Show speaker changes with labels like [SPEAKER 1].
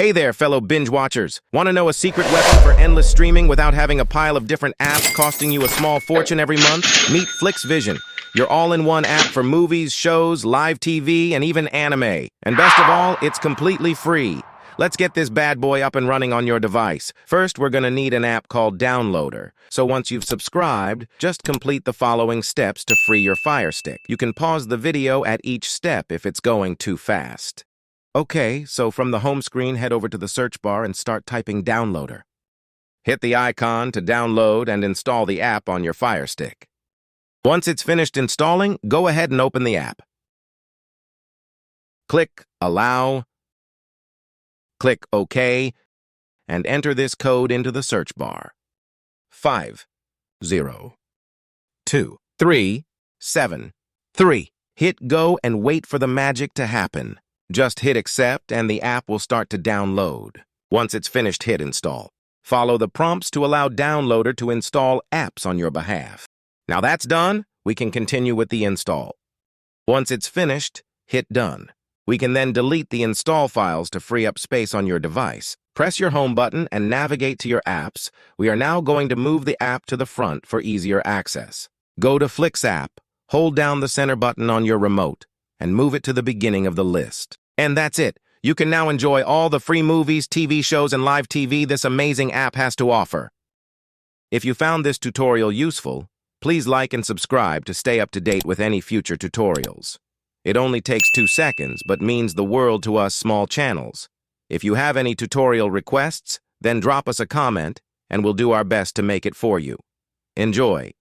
[SPEAKER 1] Hey there, fellow binge watchers. Want to know a secret weapon for endless streaming without having a pile of different apps costing you a small fortune every month? Meet Flix Vision, your all-in-one app for movies, shows, live TV, and even anime. And best of all, it's completely free. Let's get this bad boy up and running on your device. First, we're going to need an app called Downloader. So once you've subscribed, just complete the following steps to free your Firestick. You can pause the video at each step if it's going too fast. Okay, so from the home screen, head over to the search bar and start typing Downloader. Hit the icon to download and install the app on your Firestick. Once it's finished installing, go ahead and open the app. Click Allow, click OK, and enter this code into the search bar. 502373. Hit go and wait for the magic to happen. Just hit accept and the app will start to download. Once it's finished, hit install. Follow the prompts to allow Downloader to install apps on your behalf. Now that's done, we can continue with the install. Once it's finished, hit done. We can then delete the install files to free up space on your device. Press your home button and navigate to your apps. We are now going to move the app to the front for easier access. Go to Flix app, hold down the center button on your remote, and move it to the beginning of the list. And that's it. You can now enjoy all the free movies, TV shows, and live TV this amazing app has to offer. If you found this tutorial useful, please like and subscribe to stay up to date with any future tutorials. It only takes 2 seconds, but means the world to us small channels. If you have any tutorial requests, then drop us a comment, and we'll do our best to make it for you. Enjoy.